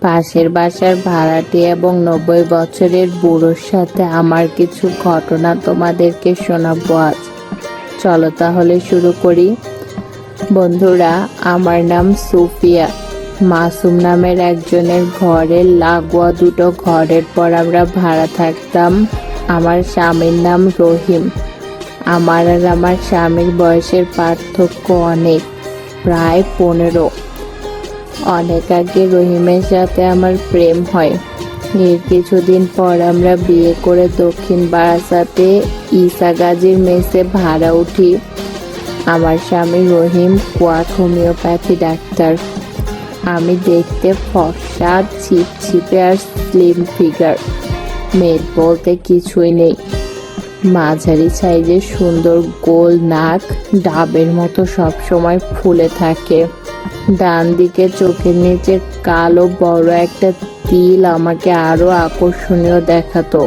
পাশের বাসার ভাড়াটে এবং 90 বছরের বুড়োর সাথে আমার কিছু ঘটনা তোমাদেরকে শোনাবো আজ। চলো তাহলে শুরু করি। বন্ধুরা, আমার নাম সুফিয়া। মাসুম নামের একজনের ঘরের লাগোয়া দুটো ঘরের পর আমরা ভাড়া থাকতাম। আমার স্বামীর নাম রহিম। আমার আর আমার স্বামীর বয়সের পার্থক্য অনেক, প্রায় 15। অনেক আগে রহিমের সাথে আমার প্রেম হয়। এর কিছুদিন পর আমরা বিয়ে করে দক্ষিণ বারাসাতে ঈসা গাজীর মেসে ভাড়া উঠি। আমার স্বামী রহিম কোয়াক হোমিওপ্যাথি ডাক্তার। আমি দেখতে ফর্সা, ছিপছিপে আর স্লিম ফিগার। মেদ বলতে কিছুই নেই। মাঝারি সাইজের সুন্দর গোল নাক, ডাবের মতো সবসময় ফুলে থাকে। ডান দিকে চোখের নিচে কালো বড় একটা তিল আমাকে আরো আকর্ষণীয় দেখাতো।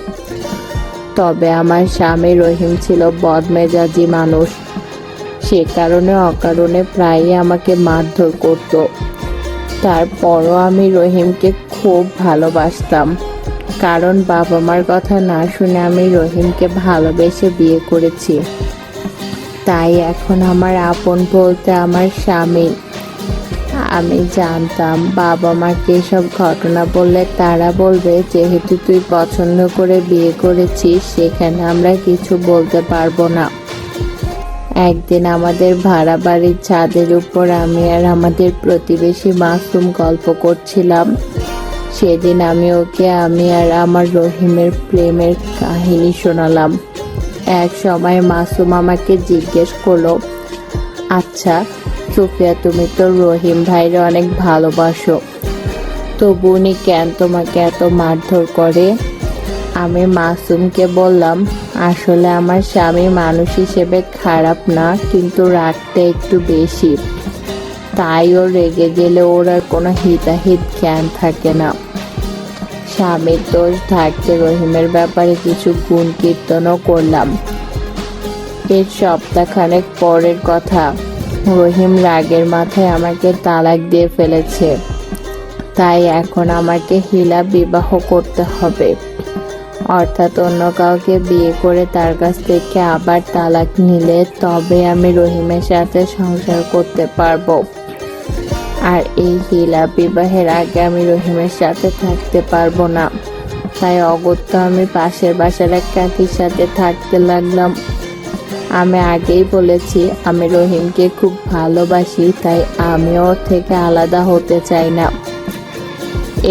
তবে আমার স্বামী রহিম ছিল বদমেজাজি মানুষ। সে কারণে অকারণে প্রায়ই আমাকে মারধর করত। তারপরও আমি রহিমকে খুব ভালোবাসতাম, কারণ বাবা মার কথা না শুনে আমি রহিমকে ভালোবেসে বিয়ে করেছি। তাই এখন আমার আপন বলতে আমার স্বামী। আমি জানতাম বাবা মাকে এসব ঘটনা বললে তারা বলবে, যেহেতু তুই পছন্দ করে বিয়ে করেছিস সেখানে আমরা কিছু বলতে পারবো না। একদিন আমাদের ভাড়া বাড়ির ছাদের উপর আমি আর আমাদের প্রতিবেশী মাসুম গল্প করছিলাম। সেদিন আমি ওকে আমি আর আমার রহিমের প্রেমের কাহিনী শোনালাম। এক সময় মাসুম আমাকে জিজ্ঞেস করলো, আচ্ছা সুফিয়া, তুমি তো রহিম ভাইরে অনেক ভালোবাসো, তবু উনি কেন তোমাকে এত মারধর করে? আমি মাসুমকে বললাম, আসলে আমার স্বামী মানুষ হিসেবে খারাপ না, কিন্তু রাগটা একটু বেশি। তাই ও রেগে গেলে ওর আর কোনো হিতাহিত জ্ঞান থাকে না। স্বামীর দোষ ঢাকতে রহিমের ব্যাপারে কিছু গুণ কীর্তনও করলাম। এর সপ্তাহখানেক পরের কথা। রহিম রাগের মাথায় আমাকে তালাক দিয়ে ফেলেছে। তাই এখন আমাকে হিলা বিবাহ করতে হবে, অর্থাৎ অন্য কাউকে বিয়ে করে তার কাছ থেকে আবার তালাক নিলে তবে আমি রহিমের সাথে সংসার করতে পারবো। আর এই হিলা বিবাহের আগে আমি রহিমের সাথে থাকতে পারবো না। তাই অগত্যা আমি পাশের বাসার এক কাকির সাথে থাকতে লাগলাম। আমি আগেই বলেছি আমি রহিমকে খুব ভালোবাসি, তাই আমিও ওর থেকে আলাদা হতে চাই না।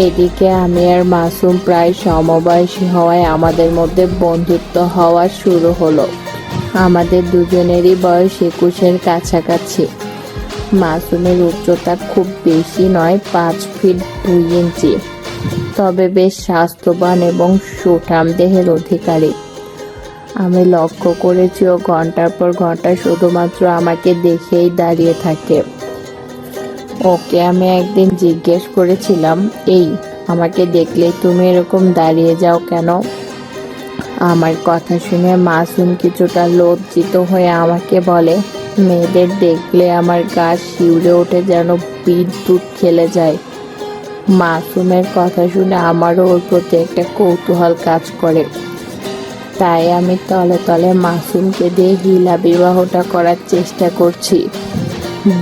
এদিকে আমি আর মাসুম প্রায় সমবয়সী হওয়ায় আমাদের মধ্যে বন্ধুত্ব হওয়া শুরু হলো। আমাদের দুজনেরই বয়স 21-এর কাছাকাছি। মাসুমের উচ্চতা খুব বেশি নয়, 5 ফিট 2 ইঞ্চি, তবে বেশ স্বাস্থ্যবান এবং সুঠাম দেহের অধিকারী। আমি লক্ষ্য করেছি ও ঘন্টার পর ঘন্টা শুধুমাত্র আমাকে দেখেই দাঁড়িয়ে থাকে। ওকে আমি একদিন জিজ্ঞেস করেছিলাম, এই আমাকে দেখলেই তুমি এরকম দাঁড়িয়ে যাও কেন? আমার কথা শুনে মাসুম কিছুটা লজ্জিত হয়ে আমাকে বলে, মেয়েদের দেখলে আমার গা শিউরে ওঠে, যেন বিদ্যুৎ খেলে যায়। মাসুমের কথা শুনে আমারও ওর প্রতি একটা কৌতূহল কাজ করে। তাই আমি তলে তলে মাসুমকে দিয়ে হিলা বিবাহটা করার চেষ্টা করছি।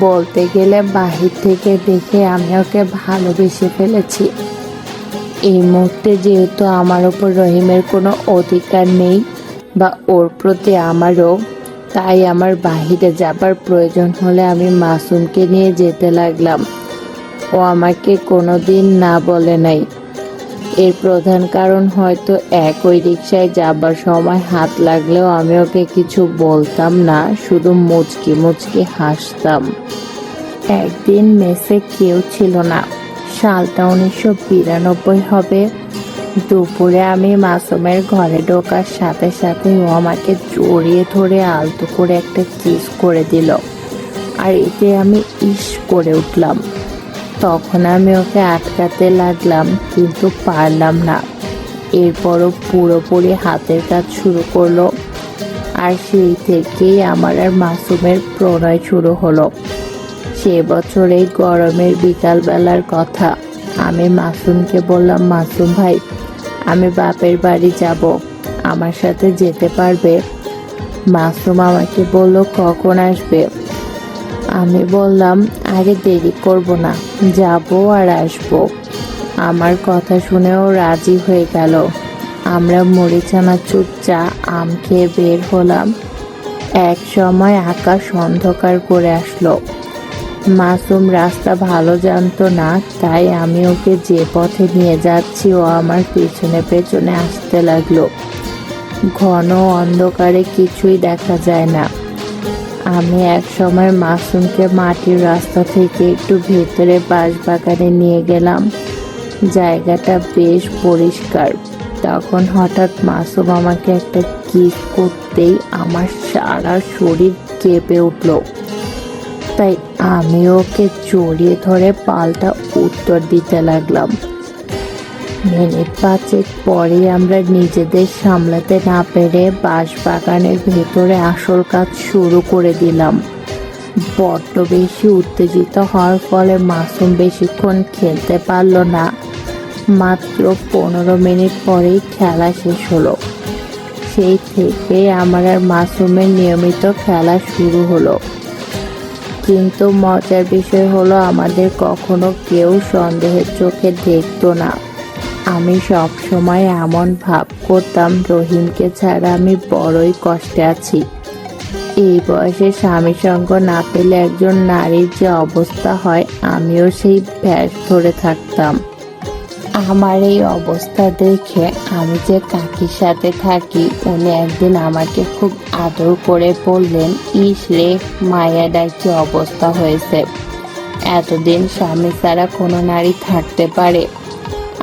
বলতে গেলে বাহির থেকে দেখে আমি ওকে ভালোবেসে ফেলেছি। এই মুহূর্তে যেহেতু আমার ওপর রহিমের কোনো অধিকার নেই বা ওর প্রতি আমারও, তাই আমার বাহিরে যাবার প্রয়োজন হলে আমি মাসুমকে নিয়ে যেতে লাগলাম। ও আমাকে কোনোদিন না বলে নাই। এর প্রধান কারণ হয়তো একই রিকশায় যাবার সময় হাত লাগলেও আমি ওকে কিছু বলতাম না, শুধু মুচকি মুচকি হাসতাম। একদিন মেসে কেউ ছিল না, সালটা 1992 হবে। দুপুরে আমি মাসুমের ঘরে ঢোকার সাথে সাথে ও আমাকে জড়িয়ে ধরে আলতো করে একটা কিস করে দিল, আর এতে আমি ইস করে উঠলাম। তখন আমি ওকে আটকাতে লাগলাম, কিন্তু পারলাম না। এরপরও পুরোপুরি হাতের কাজ শুরু করলো, আর সেই থেকেই আমার আর মাসুমের প্রণয় শুরু হলো। সে বছর এই গরমের বিকালবেলার কথা। আমি মাসুমকে বললাম, মাসুম ভাই, আমি বাপের বাড়ি যাব, আমার সাথে যেতে পারবে? মাসুম আমাকে বলল, কখন আসবে? আমি বললাম, আরে দেরি করব না, যাব আর আসবো। আমার কথা শুনেও রাজি হয়ে গেল। আমরা মুড়ি চানাচুর, চা, আম খেয়ে বের হলাম। এক সময় আকাশ অন্ধকার করে আসলো। মাসুম রাস্তা ভালো জানতো না, তাই আমি ওকে যে পথে নিয়ে যাচ্ছি ও আমার পেছনে পেছনে আসতে লাগলো। ঘন অন্ধকারে কিছুই দেখা যায় না। আমি এক সময় মাসুমকে মাটির রাস্তা থেকে একটু ভেতরে বাঁশবাগানে নিয়ে গেলাম। জায়গাটা বেশ পরিষ্কার। তখন হঠাৎ মাসুম আমাকে একটা কিস করতেই আমার সারা শরীর কেঁপে উঠল। তাই আমি ওকে জড়িয়ে ধরে পাল্টা উত্তর দিতে লাগলাম। মিনিট পাঁচেক পরেই আমরা নিজেদের সামলাতে না পেরে বাঁশবাগানের ভেতরে আসল কাজ শুরু করে দিলাম। বড্ড বেশি উত্তেজিত হওয়ার ফলে মাসুম বেশিক্ষণ খেলতে পারল না। মাত্র 15 মিনিট পরেই খেলা শেষ হলো। সেই থেকে আমার আর মাসুমের নিয়মিত খেলা শুরু হলো। কিন্তু মজার বিষয় হলো, আমাদের কখনো কেউ সন্দেহের চোখে দেখতো না। আমি সব সময় এমন ভাব করতাম, রহিমকে ছাড়া আমি বড়ই কষ্টে আছি। এই বয়সে স্বামী সঙ্গ না পেলে একজন নারীর যে অবস্থা হয়, আমিও সেই ভ্যাস ধরে থাকতাম। আমার এই অবস্থা দেখে আমি যে কাকির সাথে থাকি, উনি একদিন আমাকে খুব আদর করে বললেন, ইস রে মায়াডার কি অবস্থা হয়েছে, এতদিন স্বামী ছাড়া কোনো নারী থাকতে পারে?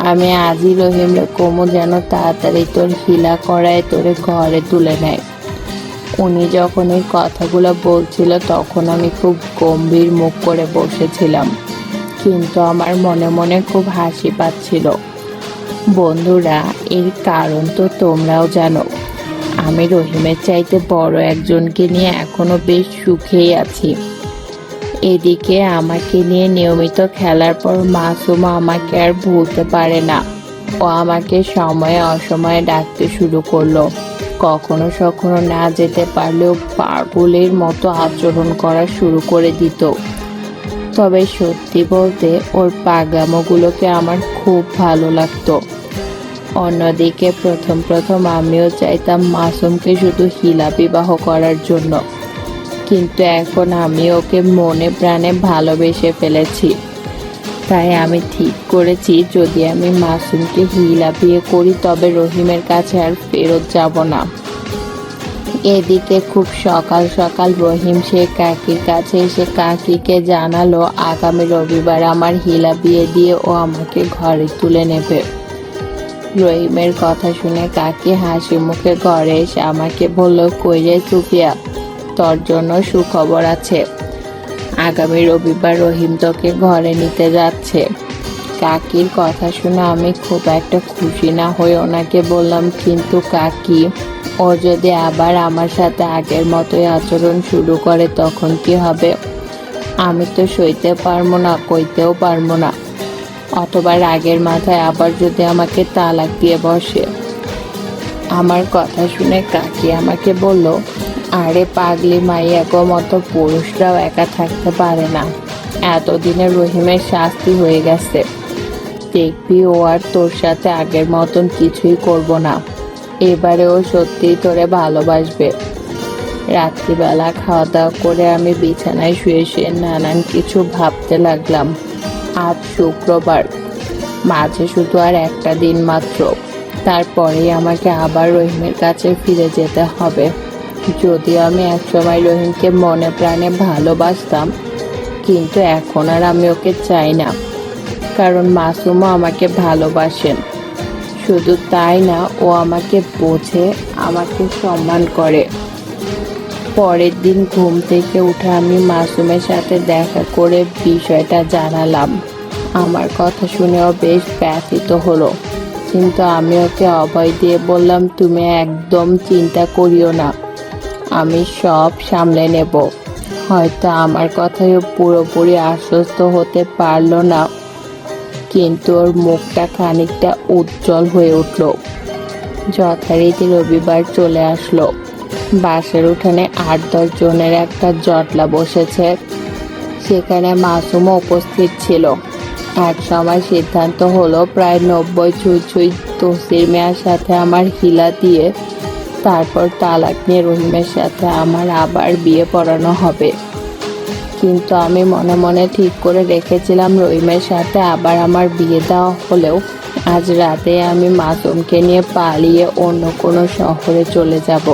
আমি আজই রহিমরে কমু যেন তাড়াতাড়ি তোর হিলা করায় তোরে ঘরে তুলে নেয়। উনি যখন এই কথাগুলো বলছিল তখন আমি খুব গম্ভীর মুখ করে বসেছিলাম, কিন্তু আমার মনে মনে খুব হাসি পাচ্ছিল। বন্ধুরা, এর কারণ তো তোমরাও জানো। আমি রহিমের চাইতে বড় একজনকে নিয়ে এখনো বেশ সুখেই আছি। এদিকে আমাকে নিয়ে নিয়মিত খেলার পর মাসুম আমাকে আর ভুলতে পারে না। ও আমাকে সময়ে অসময়ে ডাকতে শুরু করলো। কখনো কখনো না যেতে পারলেও পাগলের মতো আচরণ করা শুরু করে দিত। তবে সত্যি বলতে ওর পাগলামোগুলোকে আমার খুব ভালো লাগতো। অন্যদিকে প্রথম প্রথম আমিও চাইতাম মাসুমকে শুধু হিলা বিবাহ করার জন্য, কিন্তু এখন আমি ওকে মনে প্রাণে ভালোবেসে ফেলেছি। তাই আমি ঠিক করেছি, যদি আমি মাসুমকে হিলা বিয়ে করি তবে রহিমের কাছে আর ফেরত যাব না। এদিকে খুব সকাল সকাল রহিম সে কাকির কাছে এসে কাকিকে জানালো আগামী রবিবার আমার হিলা বিয়ে দিয়ে ও আমাকে ঘরে তুলে নেবে। রহিমের কথা শুনে কাকি হাসি মুখে ঘরে এসে আমাকে বলল, কই রে সুফিয়া, তোর জন্য সুখবর আছে। আগামী রবিবার রহিম তোকে ঘরে নিতে যাচ্ছে। কাকির কথা শুনে আমি খুব একটা খুশি না হয়ে ওনাকে বললাম, কিন্তু কাকি, ও যদি আবার আমার সাথে আগের মতোই আচরণ শুরু করে তখন কি হবে? আমি তো সইতে পারবো না, কইতেও পারবো না। অথবা রাগের মাথায় আবার যদি আমাকে তালাক দিয়ে বসে। আমার কথা শুনে কাকি আমাকে বলল, আরে পাগলি মাইয়া গো, মতো পুরুষরাও একা থাকতে পারে না। এতদিনে রহিমের শাস্তি হয়ে গেছে, দেখবি ও আর তোর সাথে আগের মতন কিছুই করব না। এবারে ও সত্যিই তোরে ভালোবাসবে। রাত্রিবেলা খাওয়া দাওয়া করে আমি বিছানায় শুয়ে শুয়ে নানান কিছু ভাবতে লাগলাম। আজ শুক্রবার, মাঝে শুধু আর একটা দিন মাত্র, তারপরেই আমাকে আবার রহিমের কাছে ফিরে যেতে হবে। যদিও আমি একসময় রহিমকে মনে প্রাণে ভালোবাসতাম, কিন্তু এখন আর আমি ওকে চাই না, কারণ মাসুমও আমাকে ভালোবাসেন। শুধু তাই না, ও আমাকে বোঝে, আমাকে সম্মান করে। পরের দিন ঘুম থেকে উঠে আমি মাসুমের সাথে দেখা করে বিষয়টা জানালাম। আমার কথা শুনেও বেশ ব্যথিত হলো, কিন্তু আমি ওকে অভয় দিয়ে বললাম, তুমি একদম চিন্তা করিও না, আমি সব সামলে নেব। হয়তো আমার কথায়ও পুরোপুরি আশ্বস্ত হতে পারলো না, কিন্তু ওর মুখটা খানিকটা উজ্জ্বল হয়ে উঠল। যথারীতি রবিবার চলে আসলো। বাসের উঠানে 8-10 জনের একটা জটলা বসেছে। সেখানে মাসুমও উপস্থিত ছিল। এক সময় সিদ্ধান্ত হলো প্রায় 90 ছুঁই ছুঁই তসলির মিয়ার সাথে আমার হিলা দিয়ে তারপর তালাক নিয়ে রহিমের সাথে আমার আবার বিয়ে পড়ানো হবে। কিন্তু আমি মনে মনে ঠিক করে রেখেছিলাম রহিমের সাথে আবার আমার বিয়ে দেওয়া হলেও আজ রাতে আমি মাসুমকে নিয়ে পালিয়ে অন্য কোনো শহরে চলে যাব।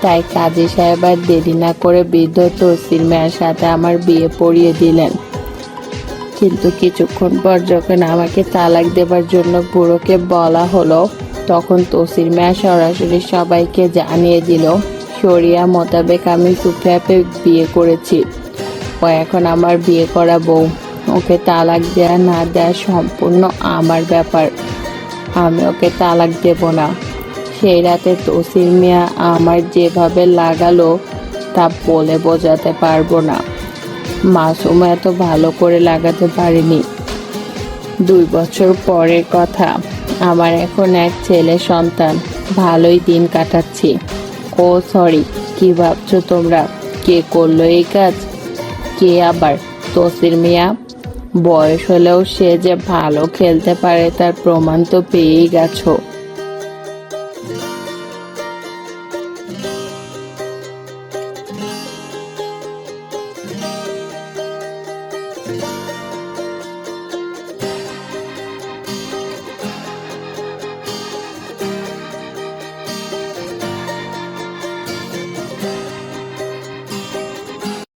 তাই কাজী সাহেব আর দেরি না করে বৃদ্ধ তসলির মিয়ার সাথে আমার বিয়ে পড়িয়ে দিলেন। কিন্তু কিছুক্ষণ পর যখন আমাকে তালাক দেবার জন্য বুড়োকে বলা হলো, তখন তসলির মিয়া সরাসরি সবাইকে জানিয়ে দিল শরিয়া মোতাবেক আমি সুফিয়াকে বিয়ে করেছি। ও এখন আমার বিয়ে করা বউ। ওকে তালাক দেয়া না দেয়া সম্পূর্ণ আমার ব্যাপার। আমি ওকে তালাক দেব না। সেই রাতে তসলির মিয়া আমার যেভাবে লাগালো তা বলে বোঝাতে পারবো না। মাসুম এত ভালো করে লাগাতে পারিনি। 2 বছর পরের কথা। আমার এখন এক ছেলে সন্তান। ভালোই দিন কাটাচ্ছি। ও সরি, কি ভাবছো তোমরা? কে করলো এই কাজ? কে আবার? তসলির মিয়া। বয়স হলেও সে যে ভালো খেলতে পারে তার প্রমাণ তো পেয়েই গেছো।